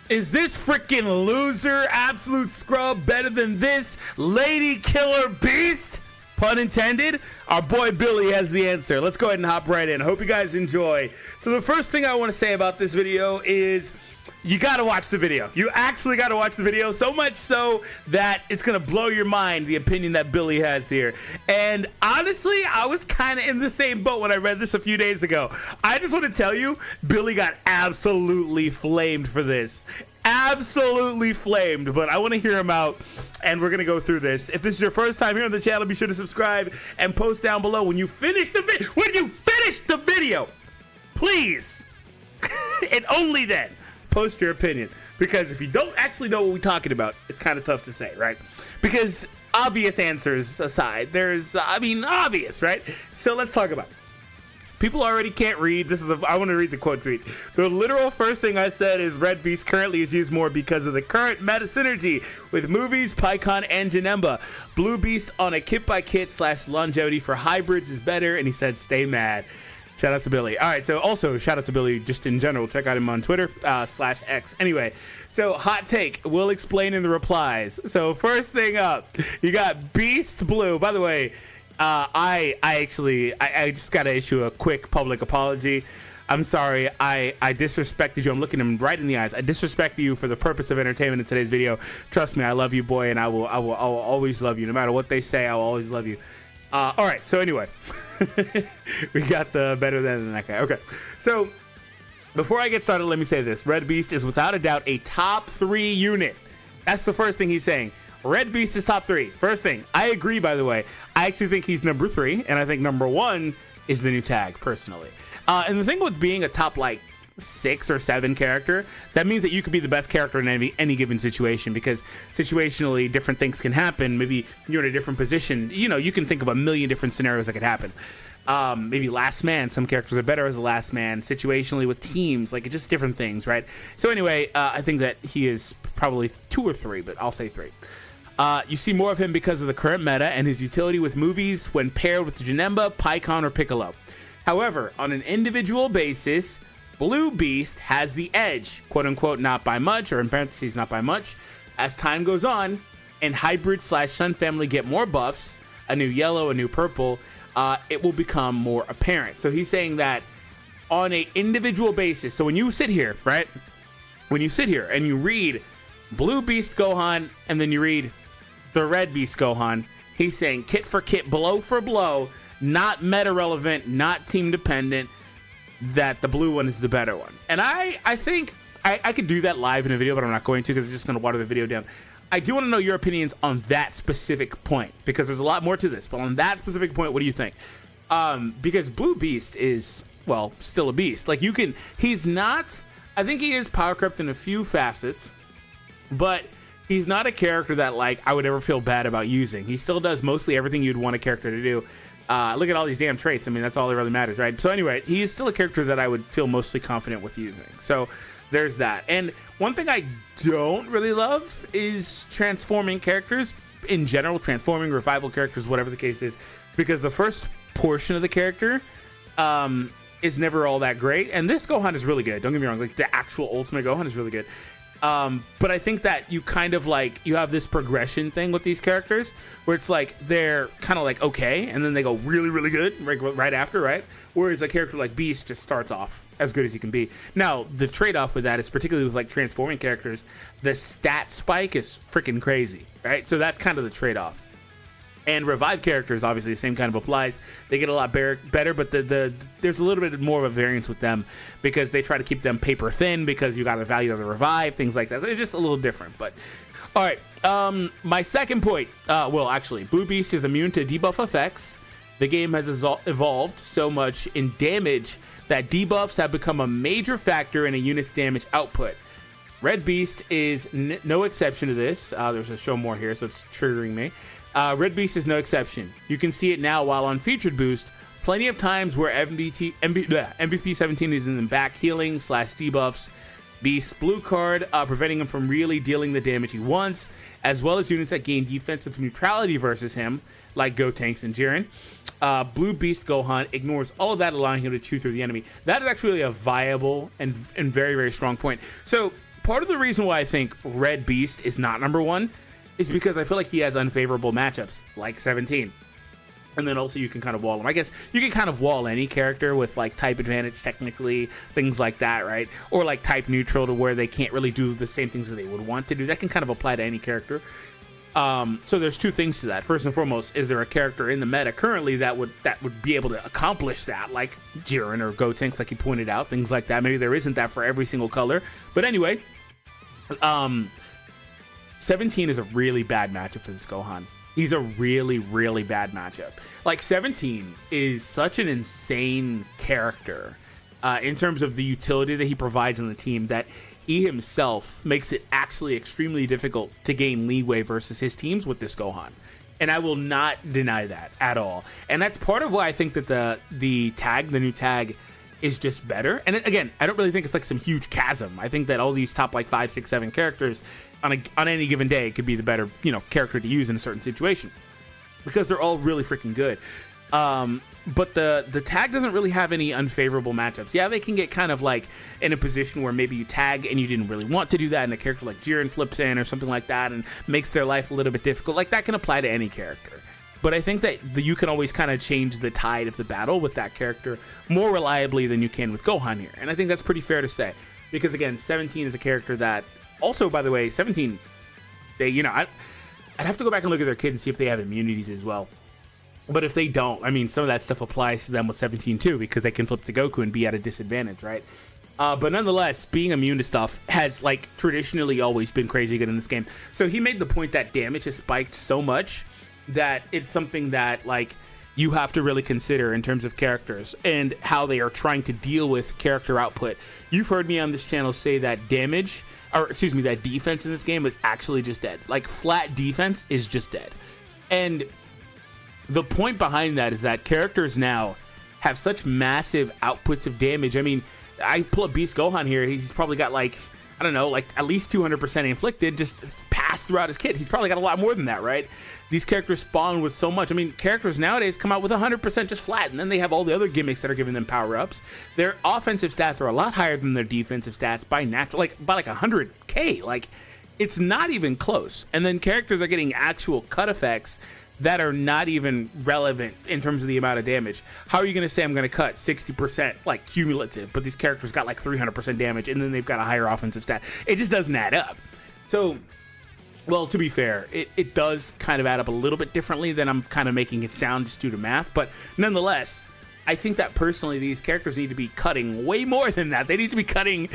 Is this freaking loser, absolute scrub, better than this lady killer beast? Pun intended. Our boy Billy has the answer. Let's go ahead and hop right in. Hope you guys enjoy. So the first thing I want to say about this video is you got to watch the video. You actually got to watch the video, so much so that it's going to blow your mind, the opinion that Billy has here. And honestly, I was kind of in the same boat when I read this a few days ago. I just want to tell you, Billy got absolutely flamed for this. Absolutely flamed, but I want to hear him out, and we're gonna go through this. If this is your first time here on the channel, be sure to subscribe and post down below when you finish the video. Please, and only then post your opinion, because if you don't actually know what we're talking about, it's kind of tough to say, right? Because obvious answers aside, there's obvious, right? So let's talk about it. People already can't read. I want to read the quote tweet. The literal first thing I said is Red Beast currently is used more because of the current meta synergy with movies, Pycon, and Janemba. Blue Beast on a kit-by-kit / longevity for hybrids is better, and he said stay mad. Shout out to Billy. All right, so also shout out to Billy just in general. Check out him on Twitter /X. Anyway, so hot take. We'll explain in the replies. So first thing up, you got Beast Blue. By the way, I just got to issue a quick public apology. I'm sorry. I disrespected you. I'm looking him right in the eyes. I disrespected you for the purpose of entertainment in today's video. Trust me, I love you, boy, and I will always love you. No matter what they say, I will always love you. All right. So anyway, we got the better than that guy. Okay. So before I get started, let me say this. Red Beast is without a doubt a top 3 unit. That's the first thing he's saying. Red Beast is top 3. First thing, I agree, by the way. I actually think he's number 3, and I think number 1 is the new tag, personally. And the thing with being a top, 6 or 7 character, that means that you could be the best character in any given situation, because situationally, different things can happen. Maybe you're in a different position. You know, you can think of a million different scenarios that could happen. Maybe last man, some characters are better as a last man, situationally with teams, just different things, right? So anyway, I think that he is probably 2 or 3, but I'll say 3. You see more of him because of the current meta and his utility with movies when paired with Janemba, Pycon, or Piccolo. However, on an individual basis, Blue Beast has the edge, quote unquote, not by much, or in parentheses, not by much. As time goes on and hybrid / Sun family get more buffs, a new yellow, a new purple, it will become more apparent. So he's saying that on an individual basis, so when you sit here, right? When you sit here and you read Blue Beast Gohan and then you read the Red Beast Gohan, he's saying kit for kit, blow for blow, not meta relevant, not team dependent, that the blue one is the better one. And I think I could do that live in a video, but I'm not going to, because it's just going to water the video down. I do want to know your opinions on that specific point, because there's a lot more to this, but on that specific point, what do you think? Because Blue Beast is, well, still a beast. He's not, I think he is power crept in a few facets, but he's not a character that I would ever feel bad about using. He still does mostly everything you'd want a character to do. Look at all these damn traits. I mean, that's all that really matters, right? So anyway, he is still a character that I would feel mostly confident with using. So there's that. And one thing I don't really love is transforming characters in general, transforming revival characters, whatever the case is, because the first portion of the character is never all that great. And this Gohan is really good. Don't get me wrong. The actual Ultimate Gohan is really good. But I think that you kind of you have this progression thing with these characters where it's they're kind of okay, and then they go really, really good right after, right? Whereas a character like Beast just starts off as good as he can be. Now, the trade-off with that is, particularly with transforming characters, the stat spike is freaking crazy, right? So that's kind of the trade-off. And revive characters, obviously, the same kind of applies. They get a lot better, but there's a little bit more of a variance with them because they try to keep them paper thin because you got to value the revive, things like that. So it's just a little different. But all right, my second point. Well, actually, Blue Beast is immune to debuff effects. The game has evolved so much in damage that debuffs have become a major factor in a unit's damage output. Red Beast is no exception to this. There's a show more here, so it's triggering me. Red Beast is no exception. You can see it now while on featured boost. Plenty of times where MVP 17 is in the back healing / debuffs Beast's blue card, preventing him from really dealing the damage he wants, as well as units that gain defensive neutrality versus him, like Gotenks and Jiren. Blue Beast Gohan ignores all of that, allowing him to chew through the enemy. That is actually a viable and very, very strong point. So part of the reason why I think Red Beast is not number one is because I feel like he has unfavorable matchups, like 17. And then also you can kind of wall him. I guess you can kind of wall any character with like type advantage, technically, things like that, right? Or like type neutral to where they can't really do the same things that they would want to do. That can kind of apply to any character. So there's two things to that. First and foremost, is there a character in the meta currently that would be able to accomplish that, like Jiren or Gotenks, like you pointed out, things like that. Maybe there isn't that for every single color. But anyway, 17 is a really bad matchup for this Gohan. He's a really, really bad matchup. Like, 17 is such an insane character in terms of the utility that he provides on the team that he himself makes it actually extremely difficult to gain leeway versus his teams with this Gohan. And I will not deny that at all. And that's part of why I think that the new tag, is just better. And again, I don't really think it's like some huge chasm. I think that all these top like 5, 6, 7 characters on any given day could be the better, character to use in a certain situation because they're all really freaking good. But the tag doesn't really have any unfavorable matchups. Yeah, they can get kind of like in a position where maybe you tag and you didn't really want to do that, and a character like Jiren flips in or something like that and makes their life a little bit difficult. Like, that can apply to any character. But I think that you can always kind of change the tide of the battle with that character more reliably than you can with Gohan here. And I think that's pretty fair to say. Because, again, 17 is a character that... Also, by the way, 17... I'd have to go back and look at their kit and see if they have immunities as well. But if they don't, I mean, some of that stuff applies to them with 17 too, because they can flip to Goku and be at a disadvantage, right? But nonetheless, being immune to stuff has, like, traditionally always been crazy good in this game. So he made the point that damage has spiked so much that it's something that, like, you have to really consider in terms of characters and how they are trying to deal with character output. You've heard me on this channel say that that defense in this game is actually just dead. Like, flat defense is just dead. And the point behind that is that characters now have such massive outputs of damage. I mean, I pull up Beast Gohan here. He's probably got, like, I don't know, like at least 200% inflicted just passed throughout his kit. He's probably got a lot more than that, right? These characters spawn with so much. I mean, characters nowadays come out with 100% just flat, and then they have all the other gimmicks that are giving them power-ups. Their offensive stats are a lot higher than their defensive stats by 100K. Like, it's not even close. And then characters are getting actual cut effects that are not even relevant in terms of the amount of damage. How are you going to say I'm going to cut 60% like cumulative, but these characters got like 300% damage and then they've got a higher offensive stat? It just doesn't add up. So, well, to be fair, it does kind of add up a little bit differently than I'm kind of making it sound just due to math, but nonetheless, I think that personally these characters need to be cutting way more than that. They need to be cutting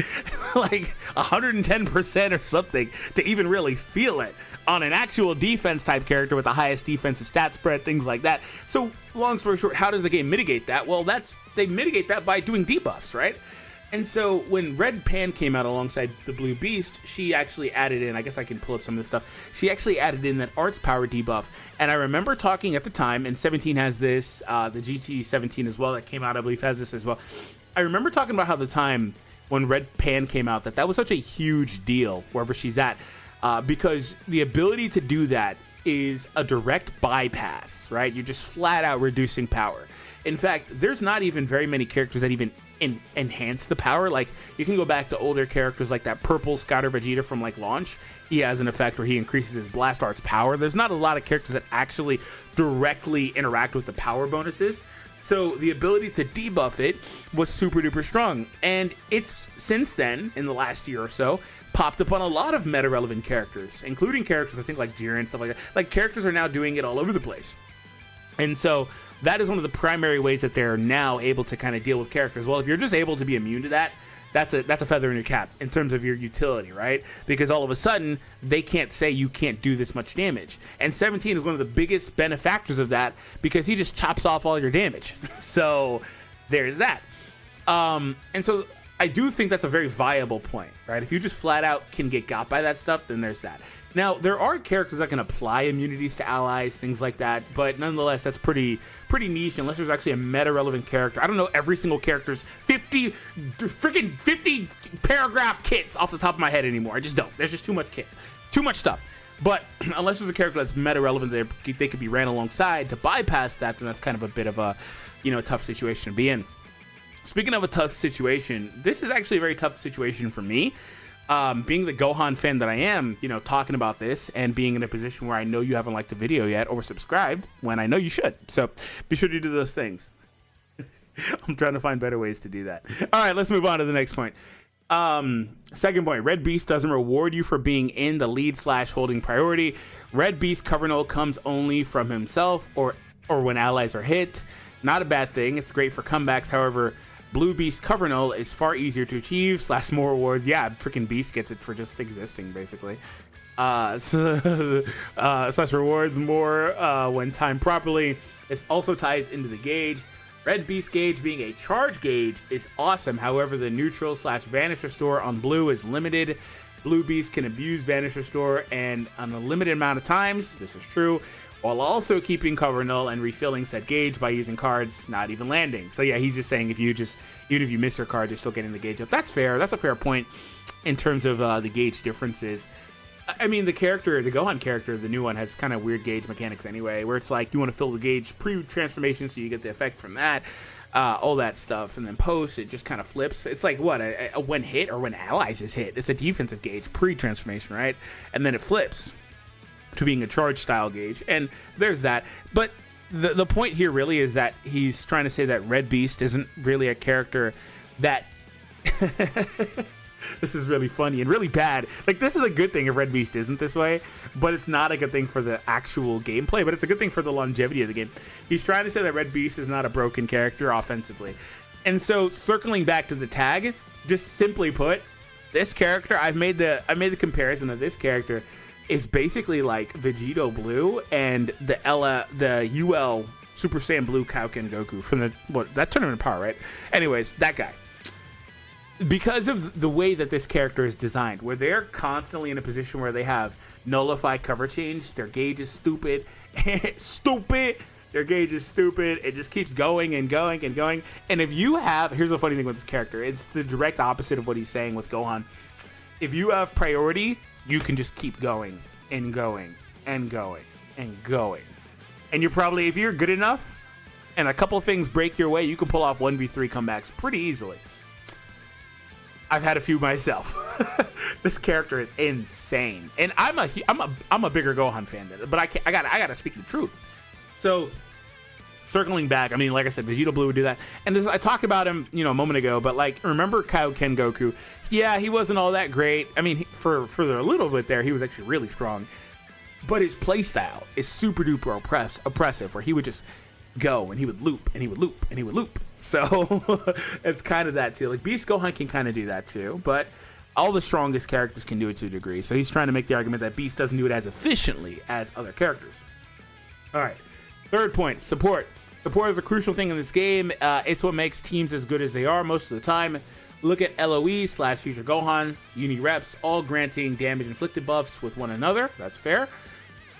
like 110% or something to even really feel it on an actual defense type character with the highest defensive stat spread, things like that. So long story short, how does the game mitigate that? Well, they mitigate that by doing debuffs, right? And so when Red Pan came out alongside the Blue Beast, she actually added in, I guess I can pull up some of this stuff, she actually added in that Arts Power debuff. And I remember talking at the time, and 17 has this, the GT 17 as well that came out, I believe has this as well. I remember talking about how the time when Red Pan came out, that was such a huge deal wherever she's at, because the ability to do that is a direct bypass, right? You're just flat out reducing power. In fact, there's not even very many characters that even enhance the power. Like, you can go back to older characters like that purple Scouter Vegeta from like Launch. He has an effect where he increases his Blast Arts power. There's not a lot of characters that actually directly interact with the power bonuses. So the ability to debuff it was super duper strong. And it's since then, in the last year or so, popped up on a lot of meta relevant characters, including characters I think like Jiren and stuff like that. Like, characters are now doing it all over the place. And so that is one of the primary ways that they're now able to kind of deal with characters. Well, if you're just able to be immune to that, that's a feather in your cap in terms of your utility, right? Because all of a sudden, they can't say you can't do this much damage. And 17 is one of the biggest benefactors of that because he just chops off all your damage. So there's that. And so I do think that's a very viable point, right? If you just flat out can get got by that stuff, then there's that. Now, there are characters that can apply immunities to allies, things like that, but nonetheless, that's pretty niche unless there's actually a meta-relevant character. I don't know every single character's 50 paragraph kits off the top of my head anymore. I just don't. There's just too much kit. Too much stuff. But unless there's a character that's meta-relevant that they could be ran alongside to bypass that, then that's kind of a bit of a, tough situation to be in. Speaking of a tough situation, this is actually a very tough situation for me. being the Gohan fan that I am, you know, talking about this and being in a position where I know you haven't liked the video yet or subscribed when I know you should. So be sure to do those things. I'm trying to find better ways to do that. All right, let's move on to the next point. Second point, Red Beast doesn't reward you for being in the lead / holding priority. Red Beast cover null comes only from himself or when allies are hit. Not a bad thing. It's great for comebacks. However, Blue Beast cover null is far easier to achieve / more rewards. Yeah, freaking Beast gets it for just existing, basically. / rewards more when timed properly. This also ties into the gauge. Red Beast gauge being a charge gauge is awesome. However, the neutral / vanish restore on blue is limited. Blue Beast can abuse vanish restore and an unlimited amount of times. This is true. While also keeping cover null and refilling said gauge by using cards not even landing. So yeah, he's just saying even if you miss your card, you're still getting the gauge up. That's fair. That's a fair point in terms of the gauge differences. I mean, the Gohan character, the new one, has kind of weird gauge mechanics anyway, where it's like you want to fill the gauge pre-transformation so you get the effect from that, all that stuff, and then post, it just kind of flips. It's like, what, a when hit or when allies is hit. It's a defensive gauge pre-transformation, right? And then it flips to being a charge style gauge, and there's that. But the point here really is that he's trying to say that Red Beast isn't really a character that... This is really funny and really bad. Like, this is a good thing if Red Beast isn't this way, but it's not a good thing for the actual gameplay, but it's a good thing for the longevity of the game. He's trying to say that Red Beast is not a broken character offensively. And so, circling back to the tag, just simply put, this character, I made the comparison of this character is basically like Vegito Blue and the UL Super Saiyan Blue Kaioken Goku from that Tournament of Power, right? Anyways, that guy. Because of the way that this character is designed, where they're constantly in a position where they have nullify cover change, their gauge is stupid. Their gauge is stupid. It just keeps going and going and going. And if you have, here's the funny thing with this character, it's the direct opposite of what he's saying with Gohan. If you have priority, you can just keep going and going and going and going. And you're probably, if you're good enough and a couple things break your way, you can pull off 1v3 comebacks pretty easily. I've had a few myself. This character is insane, and I'm a bigger Gohan fan than it, but I gotta speak the truth. So, circling back, I mean, like I said, Vegeta Blue would do that, and I talked about him, a moment ago. But like, remember Kaioken Goku? Yeah, he wasn't all that great. I mean, for a little bit there, he was actually really strong, but his playstyle is super duper oppressive, where he would just go and he would loop and he would loop and he would loop. So it's kind of that too. Like, Beast Gohan can kind of do that too, but all the strongest characters can do it to a degree. So he's trying to make the argument that Beast doesn't do it as efficiently as other characters. All right. Third point, support. Support is a crucial thing in this game. It's what makes teams as good as they are most of the time. Look at LOE / Future Gohan, Uni Reps, all granting damage inflicted buffs with one another. That's fair.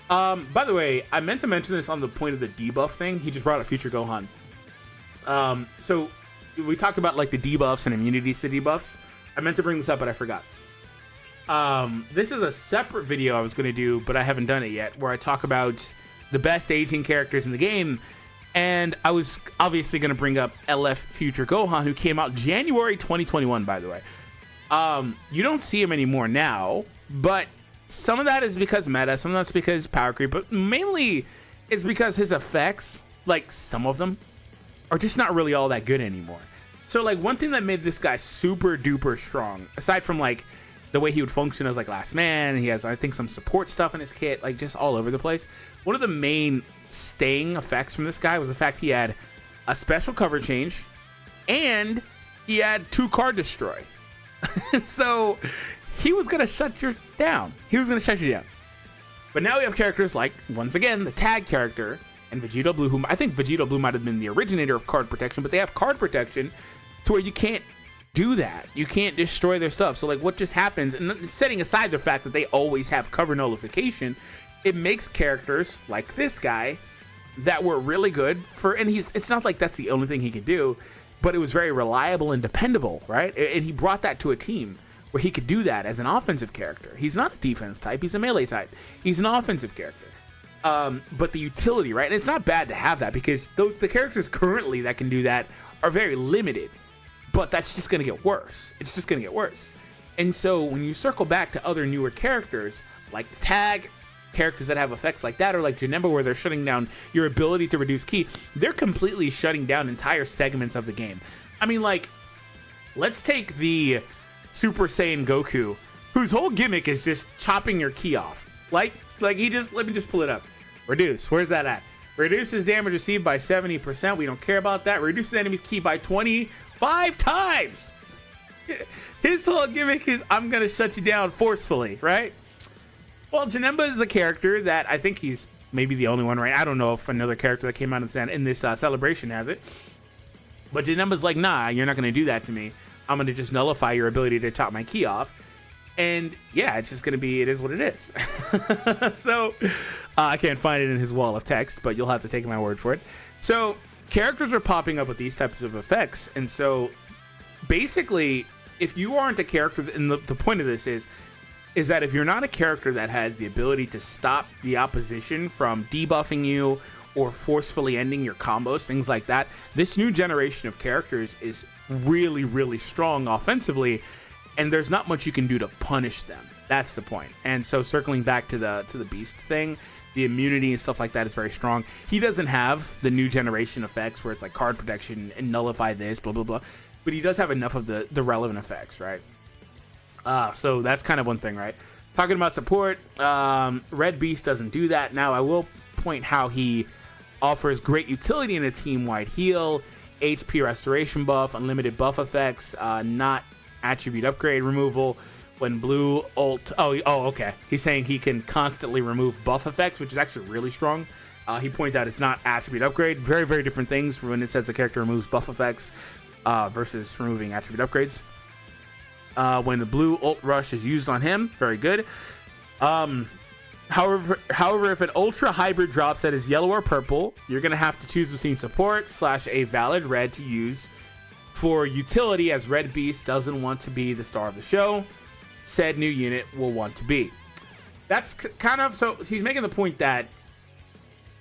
By the way, I meant to mention this on the point of the debuff thing. He just brought up Future Gohan. So we talked about like the debuffs and immunities to debuffs. I meant to bring this up, but I forgot. This is a separate video I was going to do, but I haven't done it yet, where I talk about the best aging characters in the game. And I was obviously going to bring up LF Future Gohan, who came out January 2021, by the way. You don't see him anymore now, but some of that is because meta, some of that's because power creep, but mainly it's because his effects, like some of them, are just not really all that good anymore. So like, one thing that made this guy super duper strong, aside from like the way he would function as like last man, he has, I think, some support stuff in his kit, like just all over the place. One of the main staying effects from this guy was the fact he had a special cover change and he had 2 card destroy. So he was gonna shut you down. But now we have characters like, once again, the tag character and Vegito Blue, whom I think Vegito Blue might have been the originator of card protection, but they have card protection to where you can't do that. You can't destroy their stuff. So like, what just happens, and setting aside the fact that they always have cover nullification, it makes characters like this guy that were really good for, and it's not like that's the only thing he could do, but it was very reliable and dependable, right? And he brought that to a team where he could do that as an offensive character. He's not a defense type, he's a melee type. He's an offensive character. But the utility, right? And it's not bad to have that, because the characters currently that can do that are very limited. But that's just going to get worse. It's just going to get worse. And so when you circle back to other newer characters, like the tag, characters that have effects like that, or like Janemba, where they're shutting down your ability to reduce ki, they're completely shutting down entire segments of the game. I mean, like, let's take the Super Saiyan Goku, whose whole gimmick is just chopping your ki off. Like he just, let me just pull it up. Reduce, where's that at? Reduces damage received by 70%. We don't care about that. Reduces enemy's ki by 25 times. His whole gimmick is, I'm gonna shut you down forcefully, right? Well, Janemba is a character that I think he's maybe the only one, right? I don't know if another character that came out in this celebration has it. But Janemba's like, nah, you're not gonna do that to me. I'm gonna just nullify your ability to chop my ki off. And yeah, it's just gonna be, it is what it is. So I can't find it in his wall of text, but you'll have to take my word for it. So characters are popping up with these types of effects. And so basically, if you aren't a character, and the point of this is that if you're not a character that has the ability to stop the opposition from debuffing you or forcefully ending your combos, things like that, this new generation of characters is really, really strong offensively, and there's not much you can do to punish them. That's the point. And so circling back to the Beast thing, the immunity and stuff like that is very strong. He doesn't have the new generation effects where it's like card protection and nullify this, blah, blah, blah. But he does have enough of the relevant effects, right? So that's kind of one thing, right? Talking about support, Red Beast doesn't do that. Now, I will point how he offers great utility in a team-wide heal, HP restoration buff, unlimited buff effects, not attribute upgrade removal. When blue ult... Oh, okay. He's saying he can constantly remove buff effects, which is actually really strong. He points out it's not attribute upgrade. Very, very different things when it says a character removes buff effects versus removing attribute upgrades. When the blue ult rush is used on him, very good. However, if an ultra hybrid drops that is yellow or purple, you're going to have to choose between support / a valid red to use for utility, as Red Beast doesn't want to be the star of the show. Said new unit will want to be. That's kind of, so he's making the point that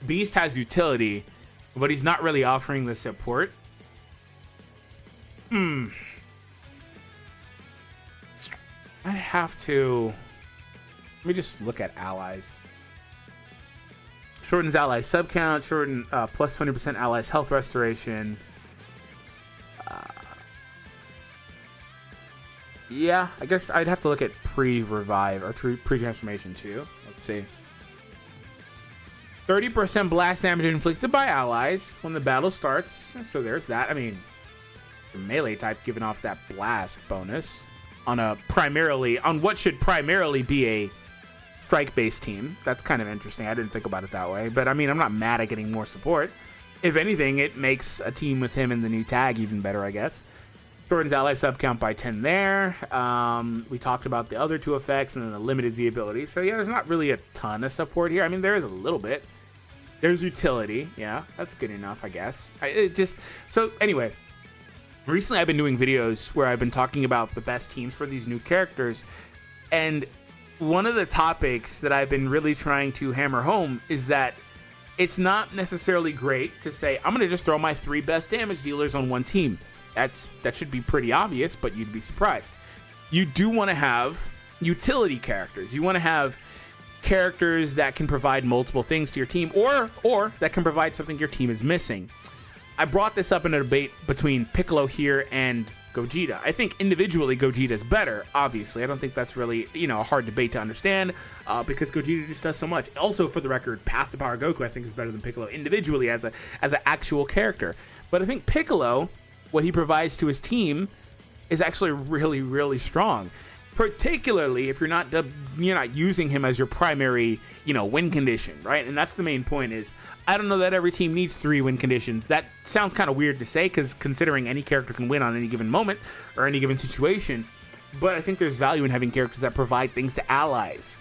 Beast has utility, but he's not really offering the support. I'd have to, let me just look at allies. Shortens allies sub count, shorten plus 20% allies health restoration. Yeah, I guess I'd have to look at pre-revive or pre-transformation too. Let's see. 30% blast damage inflicted by allies when the battle starts. So there's that. I mean, the melee type giving off that blast bonus on what should primarily be a strike-based team. That's kind of interesting. I didn't think about it that way. But I mean, I'm not mad at getting more support. If anything, it makes a team with him in the new tag even better, I guess. Shortens ally sub count by 10 there. We talked about the other two effects and then the limited Z ability. So yeah, there's not really a ton of support here. I mean, there is a little bit. There's utility. Yeah, that's good enough, I guess. So anyway, recently I've been doing videos where I've been talking about the best teams for these new characters. And one of the topics that I've been really trying to hammer home is that it's not necessarily great to say, I'm going to just throw my 3 best damage dealers on one team. That should be pretty obvious, but you'd be surprised. You do want to have utility characters. You want to have characters that can provide multiple things to your team, or that can provide something your team is missing. I brought this up in a debate between Piccolo here and Gogeta. I think individually Gogeta is better, obviously. I don't think that's really, a hard debate to understand because Gogeta just does so much. Also, for the record, Path to Power Goku I think is better than Piccolo individually as an actual character. But I think Piccolo, what he provides to his team, is actually really, really strong. Particularly if you're not using him as your primary, win condition, right? And that's the main point is, I don't know that every team needs 3 win conditions. That sounds kind of weird to say, because considering any character can win on any given moment or any given situation. But I think there's value in having characters that provide things to allies,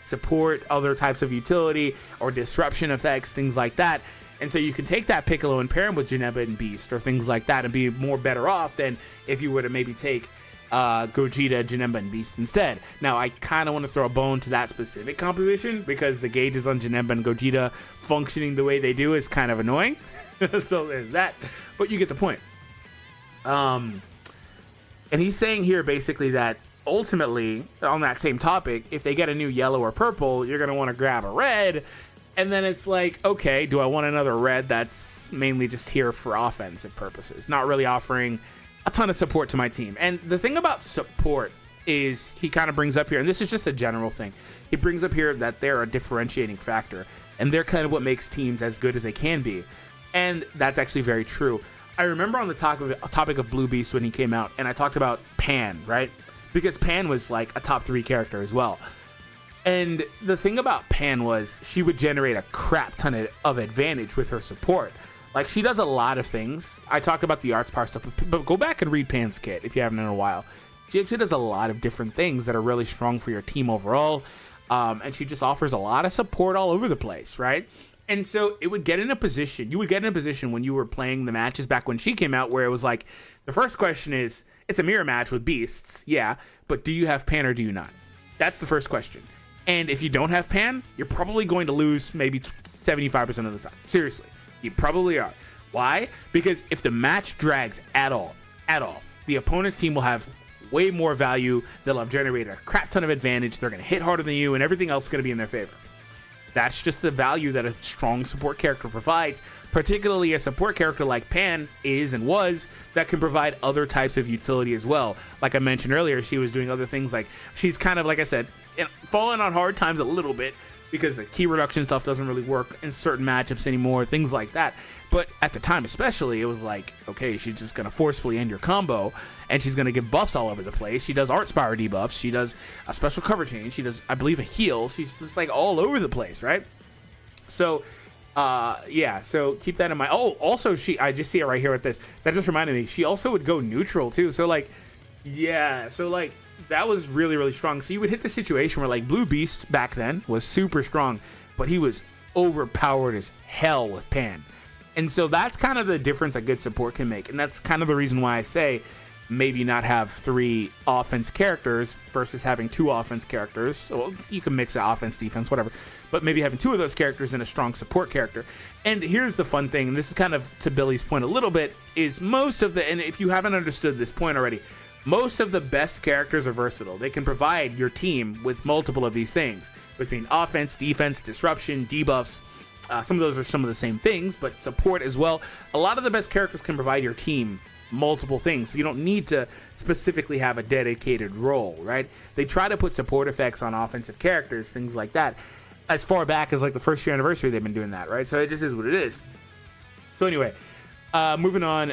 support other types of utility or disruption effects, things like that. And so you can take that Piccolo and pair him with Janemba and Beast or things like that and be more better off than if you were to maybe take Gogeta, Janemba, and Beast instead. Now, I kind of want to throw a bone to that specific composition because the gauges on Janemba and Gogeta functioning the way they do is kind of annoying. So there's that. But you get the point. And he's saying here basically that ultimately, on that same topic, if they get a new yellow or purple, you're going to want to grab a red. And then it's like, okay, do I want another red that's mainly just here for offensive purposes, not really offering a ton of support to my team? And the thing about support is he kind of brings up here, and this is just a general thing, he brings up here that they're a differentiating factor, and they're kind of what makes teams as good as they can be. And that's actually very true. I remember on the topic of Blue Beast when he came out, and I talked about Pan, right? Because Pan was like a top 3 character as well. And the thing about Pan was she would generate a crap ton of advantage with her support. Like, she does a lot of things. I talked about the arts power stuff, but go back and read Pan's kit if you haven't in a while. She actually does a lot of different things that are really strong for your team overall. And she just offers a lot of support all over the place, right? And so you would get in a position when you were playing the matches back when she came out, where it was like, the first question is, it's a mirror match with beasts, yeah, but do you have Pan or do you not? That's the first question. And if you don't have Pan, you're probably going to lose maybe 75% of the time. Seriously, you probably are. Why? Because if the match drags at all, the opponent's team will have way more value. They'll have generated a crap ton of advantage. They're going to hit harder than you, and everything else is going to be in their favor. That's just the value that a strong support character provides, particularly a support character like Pan is and was, that can provide other types of utility as well. Like I mentioned earlier, she was doing other things, like she's kind of, like I said, falling on hard times a little bit because the key reduction stuff doesn't really work in certain matchups anymore, things like that. But at the time especially, it was like, okay, she's just going to forcefully end your combo, and she's going to give buffs all over the place. She does Arts Power debuffs. She does a special cover change. She does, I believe, a heal. She's just like all over the place, right? So, yeah, so keep that in mind. Oh, also, I just see it right here with this. That just reminded me, she also would go neutral too. So, like, yeah, so, like, that was really, really strong. So you would hit the situation where, like, Blue Beast back then was super strong, but he was overpowered as hell with Pan. And so that's kind of the difference a good support can make. And that's kind of the reason why I say maybe not have 3 offense characters versus having 2 offense characters. Well, you can mix it, offense, defense, whatever. But maybe having 2 of those characters and a strong support character. And here's the fun thing, and this is kind of to Billy's point a little bit, is most of the, and if you haven't understood this point already, most of the best characters are versatile. They can provide your team with multiple of these things, between offense, defense, disruption, debuffs. Some of those are some of the same things, but support as well. A lot of the best characters can provide your team multiple things, so you don't need to specifically have a dedicated role, right? They try to put support effects on offensive characters, things like that. As far back as like the first year anniversary, they've been doing that, right? So it just is what it is. So anyway, moving on,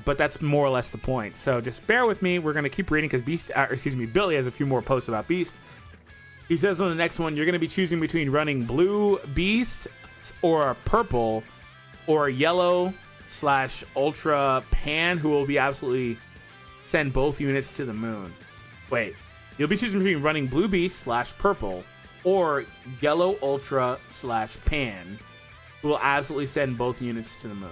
but that's more or less the point. So just bear with me. We're gonna keep reading because Billy has a few more posts about Beast. He says on the next one, you're gonna be choosing between running Blue Beast or a purple or a yellow / ultra Pan, who will be absolutely send both units to the moon. Wait, you'll be choosing between running Blue Beast / purple or yellow ultra / Pan, who will absolutely send both units to the moon.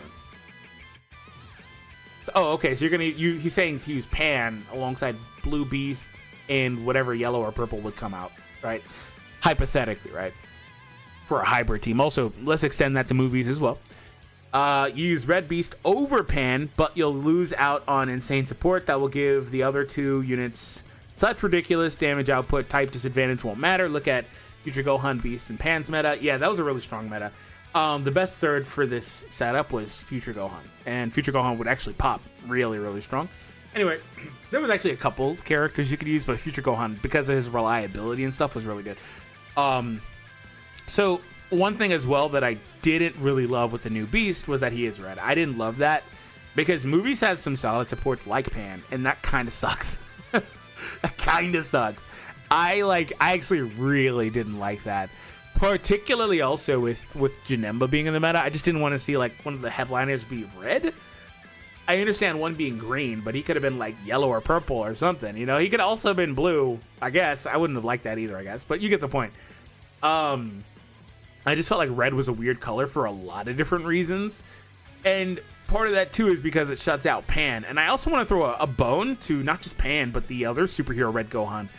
So, oh, okay, so he's saying to use Pan alongside Blue Beast and whatever yellow or purple would come out, right? Hypothetically, right? For a hybrid team. Also, let's extend that to movies as well. You use Red Beast over Pan, but you'll lose out on insane support that will give the other 2 units such ridiculous damage output. Type disadvantage won't matter. Look at Future Gohan, Beast, and Pan's meta. Yeah, that was a really strong meta. The best third for this setup was Future Gohan, and Future Gohan would actually pop really, really strong. Anyway, there was actually a couple characters you could use, but Future Gohan, because of his reliability and stuff, was really good. So one thing as well that I didn't really love with the new Beast was that he is red. I didn't love that because movies has some solid supports like Pan, and that kind of sucks. That kind of sucks. I actually really didn't like that. Particularly also with Janemba being in the meta. I just didn't want to see like one of the headliners be red. I understand one being green, but he could have been like yellow or purple or something. You know, he could also have been blue, I guess. I wouldn't have liked that either, I guess. But you get the point. I just felt like red was a weird color for a lot of different reasons. And part of that, too, is because it shuts out Pan. And I also want to throw a bone to not just Pan, but the other superhero Red Gohan.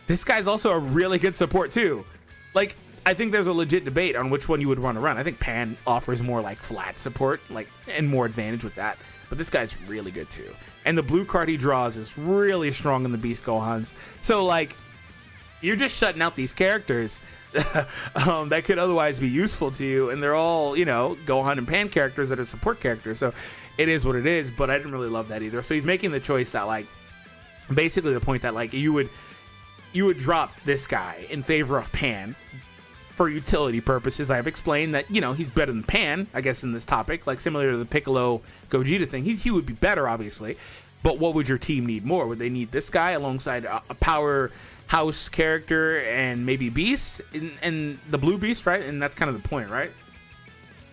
This guy's also a really good support, too. Like, I think there's a legit debate on which one you would want to run. I think Pan offers more like flat support, like, and more advantage with that. But this guy's really good too. And the blue card he draws is really strong in the Beast Gohans. So like, you're just shutting out these characters that could otherwise be useful to you, and they're all, you know, Gohan and Pan characters that are support characters. So it is what it is. But I didn't really love that either. So he's making the choice that like, basically the point that like you would drop this guy in favor of Pan for utility purposes. I've explained that, you know, he's better than Pan, I guess, in this topic, like similar to the Piccolo Gogeta thing. He would be better, obviously, but what would your team need more? Would they need this guy alongside a powerhouse character and maybe Beast and the Blue Beast, right? And that's kind of the point, right?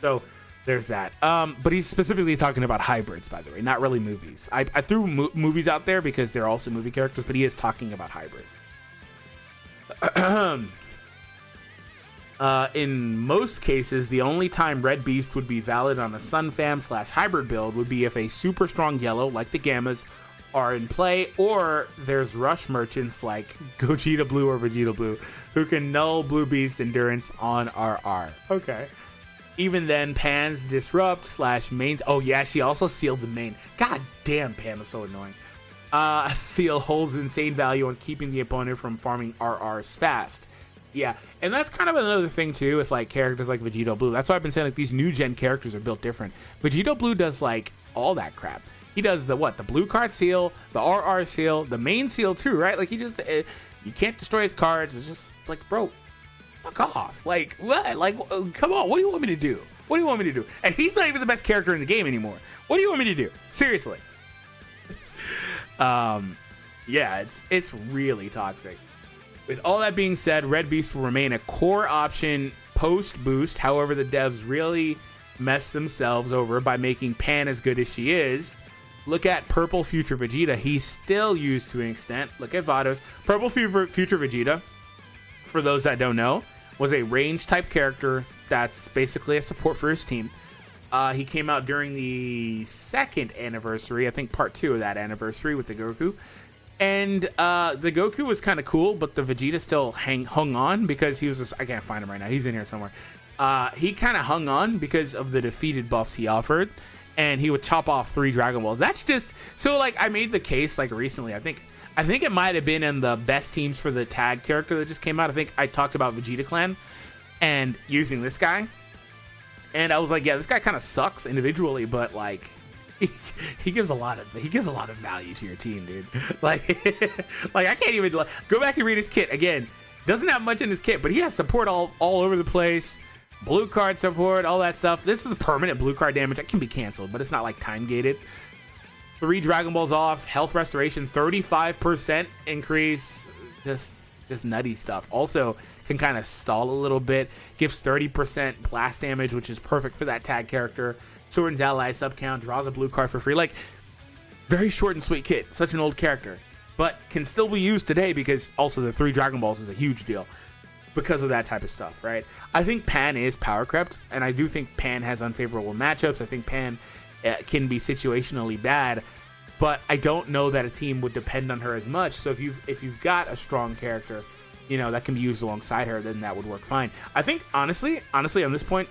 So there's that. But he's specifically talking about hybrids, by the way, not really movies. I threw movies out there because they're also movie characters, but he is talking about hybrids. In most cases, the only time Red Beast would be valid on a Sun Fam / hybrid build would be if a super strong yellow, like the Gammas, are in play, or there's rush merchants like Gogeta Blue or Vegeta Blue who can null Blue Beast endurance on RR. Okay. Even then, Pan's disrupt / main. Oh yeah, she also sealed the main. God damn, Pan was so annoying. Seal holds insane value on keeping the opponent from farming RRs fast. Yeah, and that's kind of another thing too with like characters like Vegito Blue. That's why I've been saying like these new gen characters are built different. Vegito Blue does like all that crap. He does the blue card seal, the RR seal, the main seal too, right? Like he just you can't destroy his cards. It's just like, bro, fuck off. Like what? Like come on, what do you want me to do? What do you want me to do? And he's not even the best character in the game anymore. What do you want me to do? Seriously. Yeah, it's really toxic. With all that being said, Red Beast will remain a core option post-boost. However, the devs really messed themselves over by making Pan as good as she is. Look at Purple Future Vegeta. He's still used to an extent. Look at Vados. Purple Future Vegeta, for those that don't know, was a range-type character that's basically a support for his team. He came out during the second anniversary, I think part 2 of that anniversary with the Goku. And the Goku was kind of cool, but the Vegeta still hung on because he was just, I can't find him right now. He's in here somewhere. He kind of hung on because of the defeated buffs he offered, and he would chop off 3 Dragon Balls. That's just so like I made the case like recently. I think it might have been in the best teams for the tag character that just came out. I think I talked about Vegeta Clan and using this guy, and I was like, yeah, this guy kind of sucks individually, but like. He gives a lot of value to your team, dude. Like I can't even go back and read his kit again. Doesn't have much in his kit, but he has support all over the place. Blue card support, all that stuff. This is a permanent blue card damage that can be canceled, but it's not like time gated. 3 Dragon Balls off, health restoration, 35% increase. Just nutty stuff. Also can kind of stall a little bit. Gives 30% blast damage, which is perfect for that tag character. Soren's ally sub count, draws a blue card for free. Like, very short and sweet kit. Such an old character, but can still be used today because also the 3 Dragon Balls is a huge deal because of that type of stuff, right? I think Pan is power crept, and I do think Pan has unfavorable matchups. I think Pan can be situationally bad, but I don't know that a team would depend on her as much. So if you've got a strong character, you know, that can be used alongside her, then that would work fine. I think honestly on this point,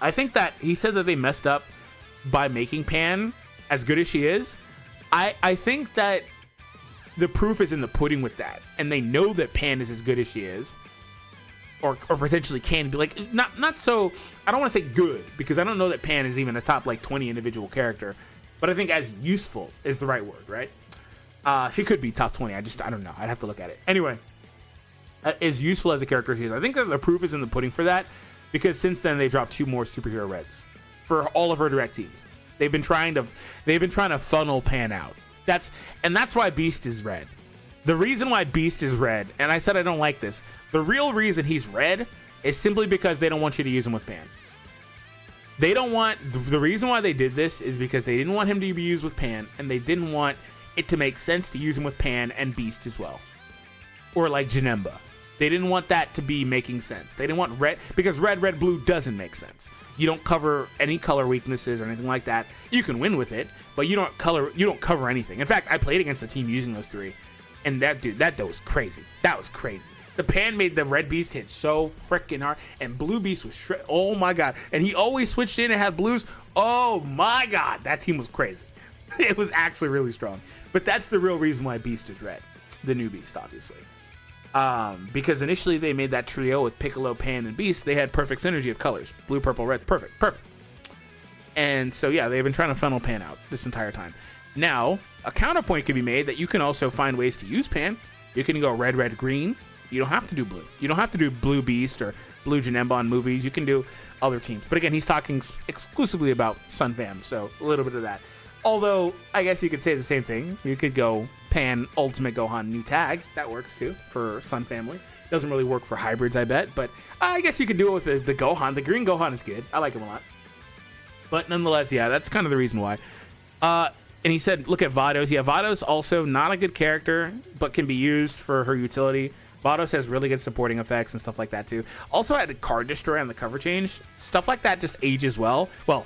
I think that he said that they messed up by making Pan as good as she is. I think that the proof is in the pudding with that, and they know that Pan is as good as she is, or potentially can be. Like, not so. I don't want to say good because I don't know that Pan is even a top like 20 individual character, but I think as useful is the right word, right? She could be top 20. I don't know. I'd have to look at it. Anyway, as useful as a character she is, I think that the proof is in the pudding for that. Because since then they dropped 2 more superhero reds for all of her direct teams. They've been trying to funnel Pan out. That's why Beast is red. The reason why Beast is red, and I said I don't like this, the real reason he's red is simply because they don't want you to use him with Pan. The reason why they did this is because they didn't want him to be used with Pan, and they didn't want it to make sense to use him with Pan and Beast as well. Or like Janemba. They didn't want that to be making sense. They didn't want red, because red, blue doesn't make sense. You don't cover any color weaknesses or anything like that. You can win with it, but you don't cover anything. In fact, I played against a team using those 3, and that dude was crazy. That was crazy. The Pan made the Red Beast hit so freaking hard, and Blue Beast was oh my god. And he always switched in and had blues. Oh my god, that team was crazy. It was actually really strong. But that's the real reason why Beast is red. The new Beast, obviously. Because initially they made that trio with Piccolo, Pan, and Beast. They had perfect synergy of colors. Blue, purple, red. Perfect. And so, yeah, they've been trying to funnel Pan out this entire time. Now, a counterpoint can be made that you can also find ways to use Pan. You can go red, red, green. You don't have to do blue. You don't have to do Blue Beast or Blue Janemba movies. You can do other teams. But again, he's talking exclusively about Sun Fam, so a little bit of that. Although, I guess you could say the same thing. You could go Pan Ultimate Gohan new tag. That works too for Sun Family. Doesn't really work for hybrids, I bet. But I guess you could do it with the Gohan. The green Gohan is good. I like him a lot. But nonetheless, yeah, that's kind of the reason why. And he said, look at Vados. Yeah, Vados also not a good character, but can be used for her utility. Vados has really good supporting effects and stuff like that too. Also had the card destroy on the cover change. Stuff like that just ages well. Well,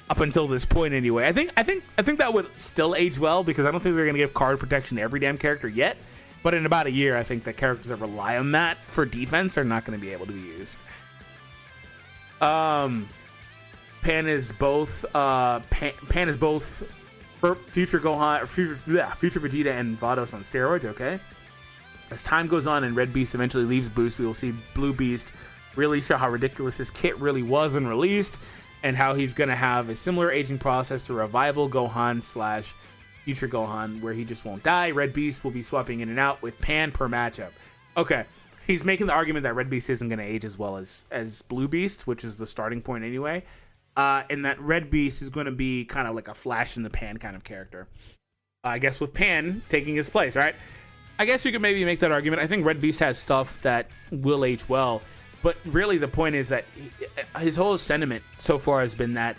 up until this point anyway. I think that would still age well because I don't think they're gonna give card protection to every damn character yet. But in about a year, I think the characters that rely on that for defense are not gonna be able to be used. Pan is both Pan is both future Gohan, or future Vegeta and Vados on steroids. Okay. As time goes on and Red Beast eventually leaves Boost, we will see Blue Beast really show how ridiculous his kit really was when released, and how he's going to have a similar aging process to Revival Gohan / Future Gohan, where he just won't die. Red Beast will be swapping in and out with Pan per matchup. Okay, he's making the argument that Red Beast isn't going to age as well as Blue Beast, which is the starting point anyway, and that Red Beast is going to be kind of like a flash in the pan kind of character. I guess with Pan taking his place, right? I guess you could maybe make that argument. I think Red Beast has stuff that will age well, but really the point is that his whole sentiment so far has been that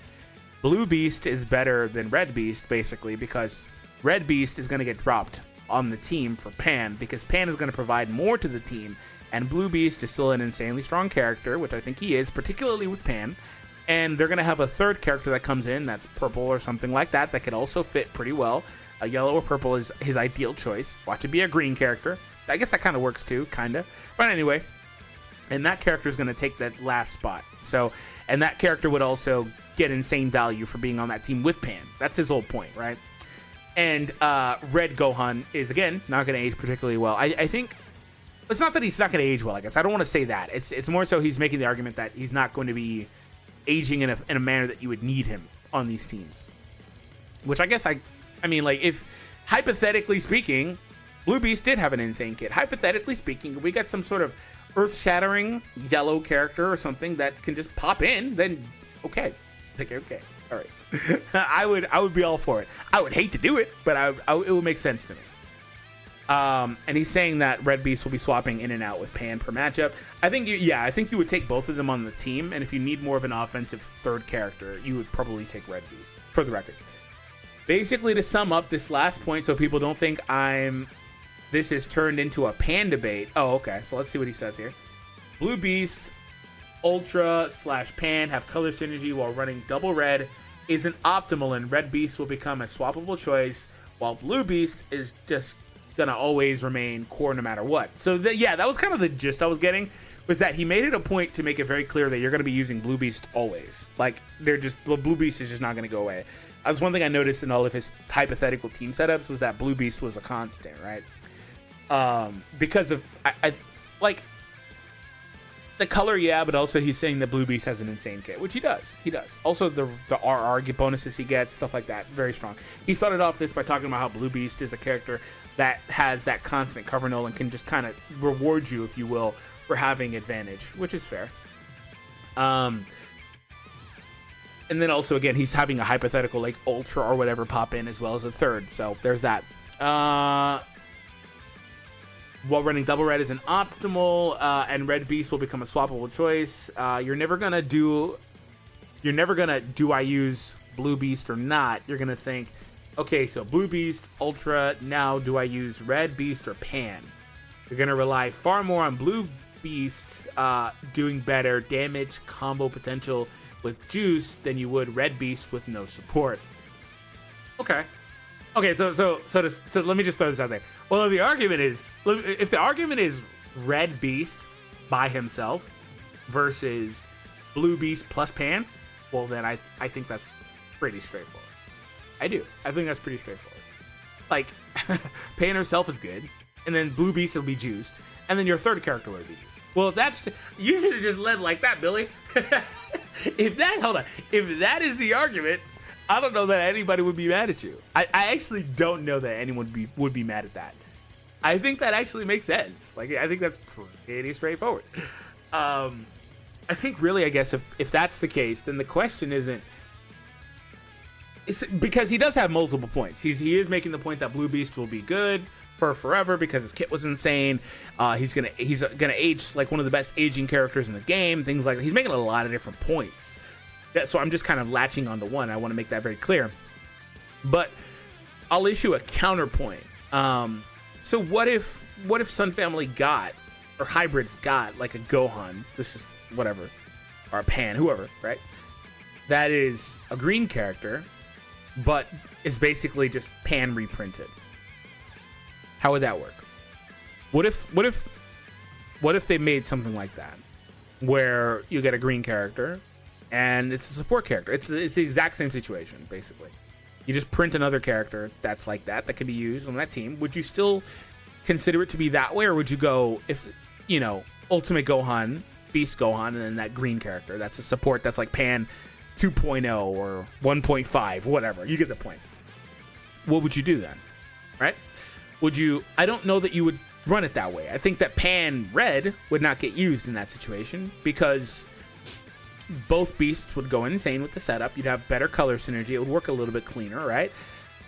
Blue Beast is better than Red Beast, basically, because Red Beast is going to get dropped on the team for Pan, because Pan is going to provide more to the team, and Blue Beast is still an insanely strong character, which I think he is, particularly with Pan, and they're going to have a third character that comes in that's purple or something like that could also fit pretty well. A yellow or purple is his ideal choice. Watch it be a green character. I guess that kind of works too, kind of. But anyway, and that character is going to take that last spot. So, and that character would also get insane value for being on that team with Pan. That's his whole point, right? And Red Gohan is, again, not going to age particularly well. I think it's not that he's not going to age well, I guess. I don't want to say that. It's more so he's making the argument that he's not going to be aging in a manner that you would need him on these teams. Which I guess I mean, like, if hypothetically speaking, Blue Beast did have an insane kit. Hypothetically speaking, if we got some sort of earth-shattering yellow character or something that can just pop in, then okay, like, okay, all right. I would be all for it. I would hate to do it, but it would make sense to me. And he's saying that Red Beast will be swapping in and out with Pan per matchup. I think you would take both of them on the team, and if you need more of an offensive third character, you would probably take Red Beast, for the record. Basically, to sum up this last point, so people don't think this is turned into a Pan debate. Oh, okay. So let's see what he says here. Blue Beast, Ultra / Pan have color synergy while running double red isn't optimal, and Red Beast will become a swappable choice, while Blue Beast is just gonna always remain core no matter what. So that was kind of the gist I was getting, was that he made it a point to make it very clear that you're gonna be using Blue Beast always. Like, Blue Beast is just not gonna go away. That's one thing I noticed in all of his hypothetical team setups, was that Blue Beast was a constant, right? Because of I like the color, yeah, but also he's saying that Blue Beast has an insane kit, which he does. He does. Also the RR bonuses he gets, stuff like that, very strong. He started off this by talking about how Blue Beast is a character that has that constant cover null and can just kind of reward you, if you will, for having advantage, which is fair. And then also, again, he's having a hypothetical, like, Ultra or whatever pop in as well as a third. So there's that. While running double red is an optimal, and Red Beast will become a swappable choice. You're never gonna do I use Blue Beast or not? You're gonna think, okay, so Blue Beast, Ultra, now do I use Red Beast or Pan? You're gonna rely far more on Blue Beast doing better damage combo potential with juice than you would Red Beast with no support. Okay. Okay, so let me just throw this out there. Well, if the argument is Red Beast by himself versus Blue Beast plus Pan, well then I think that's pretty straightforward. I do. I think that's pretty straightforward. Like Pan herself is good, and then Blue Beast will be juiced, and then your third character will be juiced. Well, if that's you should have just led like that, Billy. If that is the argument, I don't know that anybody would be mad at you. I actually don't know that anyone would be mad at that. I think that actually makes sense. Like, I think that's pretty straightforward. I think really, I guess if that's the case, then the question isn't. It's because he does have multiple points. He is making the point that Blue Beast will be good for forever because his kit was insane. He's gonna age like one of the best aging characters in the game. Things like that. He's making a lot of different points. So I'm just kind of latching onto one. I want to make that very clear. But I'll issue a counterpoint. So what if Sun Family got, or hybrids got, like a Gohan, this is whatever, or a Pan, whoever, right? That is a green character, but it's basically just Pan reprinted. How would that work? What if they made something like that, where you get a green character, and it's a support character? It's the exact same situation, basically. You just print another character that's like that can be used on that team. Would you still consider it to be that way, or would you go, if Ultimate Gohan, Beast Gohan, and then that green character that's a support that's like Pan 2.0 or 1.5, whatever? You get the point. What would you do then, right? I don't know that you would run it that way. I think that Pan Red would not get used in that situation because both beasts would go insane with the setup. You'd have better color synergy. It would work a little bit cleaner, right?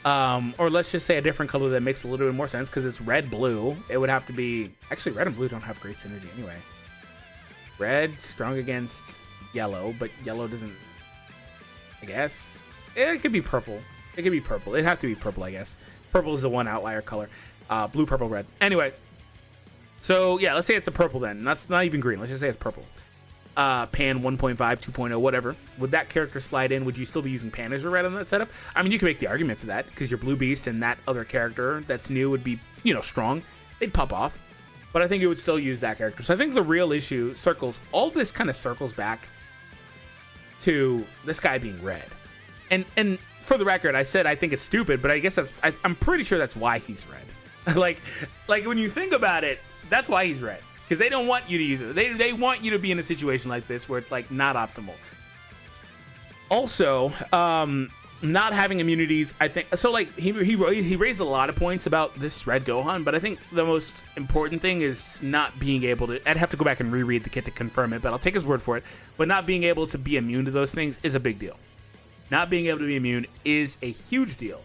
Or let's just say a different color that makes a little bit more sense because it's red-blue. It would have to be... Actually, red and blue don't have great synergy anyway. Red, strong against yellow, but yellow doesn't... I guess. It could be purple. It'd have to be purple, I guess. Purple is the one outlier color. Blue, purple, red. Anyway. So, yeah, let's say it's a purple then. That's not even green. Let's just say it's purple. Pan 1.5, 2.0, whatever. Would that character slide in? Would you still be using Pan as a red on that setup? I mean, you can make the argument for that because your Blue Beast and that other character that's new would be, strong. They'd pop off. But I think it would still use that character. So I think the real issue all this kind of circles back to this guy being red. And for the record, I said I think it's stupid, but I guess I'm pretty sure that's why he's red. like when you think about it, that's why he's red. Because they don't want you to use it. They want you to be in a situation like this where it's like not optimal. Also, not having immunities, I think. So like he raised a lot of points about this Red Gohan, but I think the most important thing is not being able to. I'd have to go back and reread the kit to confirm it, but I'll take his word for it. But not being able to be immune to those things is a big deal. Not being able to be immune is a huge deal.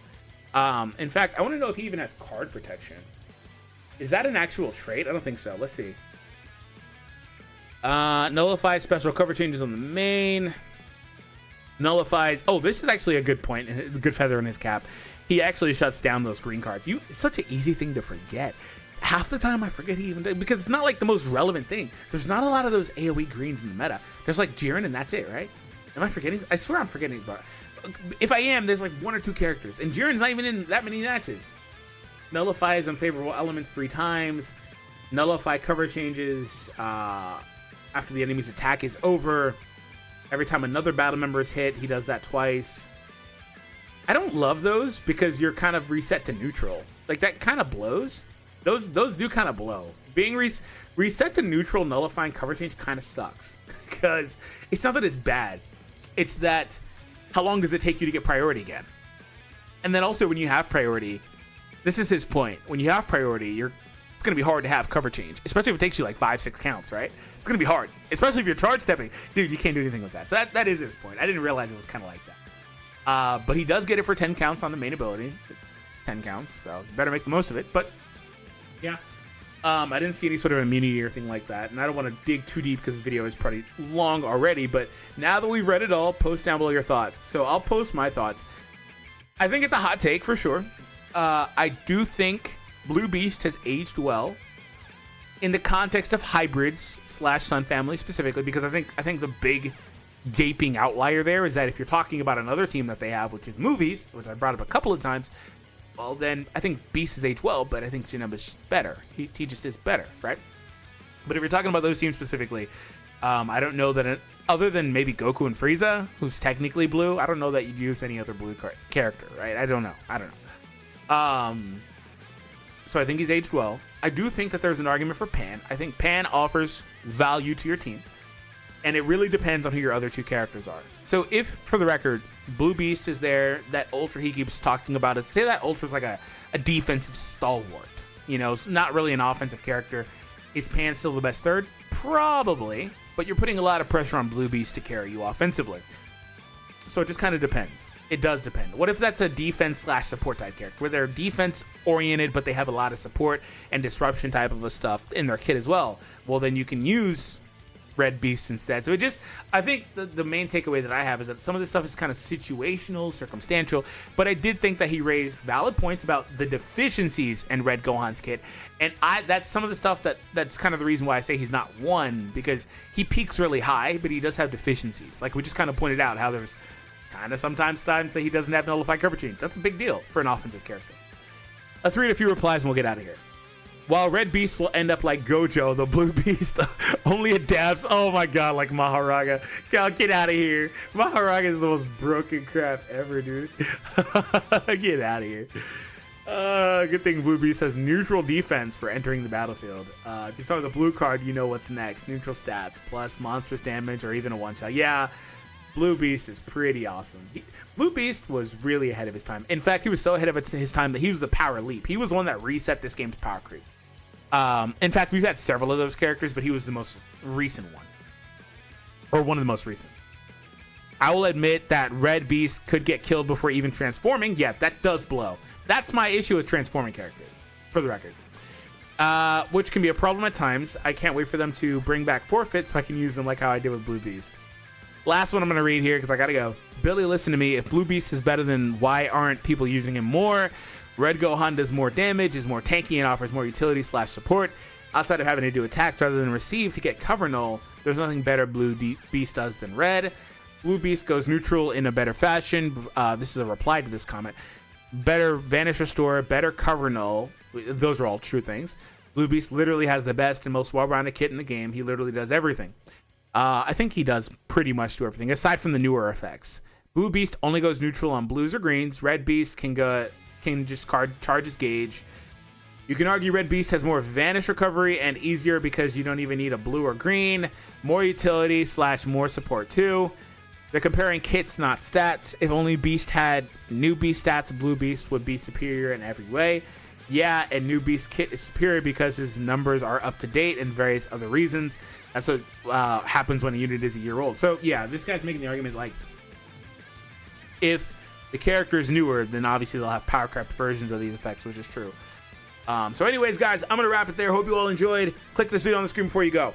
In fact, I want to know if he even has card protection. Is that an actual trait? I don't think so. Let's see. Nullifies special cover changes on the main. Nullifies. Oh, this is actually a good point. A good feather in his cap. He actually shuts down those green cards. It's such an easy thing to forget. Half the time I forget he even did, because it's not like the most relevant thing. There's not a lot of those AoE greens in the meta. There's like Jiren and that's it, right? Am I forgetting? I swear I'm forgetting. But if I am, there's like one or two characters, and Jiren's not even in that many matches. Nullifies unfavorable elements 3 times. Nullify cover changes after the enemy's attack is over. Every time another battle member is hit, he does that twice. I don't love those because you're kind of reset to neutral. Like, that kind of blows. Those do kind of blow. Being reset to neutral, nullifying cover change kind of sucks. Because it's not that it's bad. It's that how long does it take you to get priority again? And then also when you have priority, this is his point. When you have priority, it's going to be hard to have cover change, especially if it takes you like 5-6 counts, right? It's going to be hard, especially if you're charge stepping. Dude, you can't do anything with that. So that is his point. I didn't realize it was kind of like that. But he does get it for 10 counts on the main ability. 10 counts, so you better make the most of it. But yeah, I didn't see any sort of immunity or anything like that. And I don't want to dig too deep because this video is pretty long already. But now that we've read it all, post down below your thoughts. So I'll post my thoughts. I think it's a hot take for sure. I do think Blue Beast has aged well in the context of hybrids / Sun Family specifically, because I think the big gaping outlier there is that if you're talking about another team that they have, which is movies, which I brought up a couple of times, well, then I think Beast is aged well, but I think Janemba's better. He just is better, right? But if you're talking about those teams specifically, I don't know that other than maybe Goku and Frieza, who's technically blue, I don't know that you'd use any other blue character, right? I don't know. So I think he's aged well. I do think that there's an argument for Pan. I think Pan offers value to your team, and it really depends on who your other two characters are. So if, for the record, Blue Beast is there, that Ultra he keeps talking about, say that Ultra's like a defensive stalwart. You know, it's not really an offensive character. Is Pan still the best third? Probably, but you're putting a lot of pressure on Blue Beast to carry you offensively. So it just kind of depends. It does depend. What if that's a defense/support type character, where they're defense oriented, but they have a lot of support and disruption type of a stuff in their kit as well? Well, then you can use Red Beast instead. So it just, I think the main takeaway that I have is that some of this stuff is kind of situational, circumstantial, but I did think that he raised valid points about the deficiencies in Red Gohan's kit, and that's some of the stuff that's kind of the reason why I say he's not one, because he peaks really high, but he does have deficiencies. Like we just kind of pointed out how there's kind of sometimes times that he doesn't have nullified cover change. That's a big deal for an offensive character. Let's read a few replies and we'll get out of here. While Red Beast will end up like Gojo, the Blue Beast only adapts. Oh my god, like Maharaga. Get out of here. Maharaga is the most broken crap ever, dude. Get out of here. Good thing Blue Beast has neutral defense for entering the battlefield. If you start with the blue card, you know what's next. Neutral stats, plus monstrous damage, or even a one-shot. Yeah, Blue Beast is pretty awesome. Blue Beast was really ahead of his time. In fact, he was so ahead of his time that he was the power leap. He was the one that reset this game's power creep. In fact, we've had several of those characters, but he was the most recent one. Or one of the most recent. I will admit that Red Beast could get killed before even transforming. Yeah, that does blow. That's my issue with transforming characters, for the record. Which can be a problem at times. I can't wait for them to bring back forfeits so I can use them like how I did with Blue Beast. Last one I'm going to read here because I got to go. Billy, listen to me. If Blue Beast is better, then why aren't people using him more? Red Gohan does more damage, is more tanky, and offers more utility/support. Outside of having to do attacks rather than receive to get cover null, there's nothing better Blue Beast does than Red. Blue Beast goes neutral in a better fashion. This is a reply to this comment. Better Vanish Restore, better cover null. Those are all true things. Blue Beast literally has the best and most well-rounded kit in the game. He literally does everything. I think he does pretty much do everything, aside from the newer effects. Blue Beast only goes neutral on blues or greens. Red Beast can just charge his gauge. You can argue Red Beast has more vanish recovery and easier because you don't even need a blue or green. More utility / more support too. They're comparing kits, not stats. If only Beast had new Beast stats, Blue Beast would be superior in every way. Yeah, and new Beast kit is superior because his numbers are up to date and various other reasons. That's what happens when a unit is a year old. So yeah, this guy's making the argument like, if the character is newer, then obviously they'll have power crept versions of these effects, which is true. So anyways, guys, I'm going to wrap it there. Hope you all enjoyed. Click this video on the screen before you go.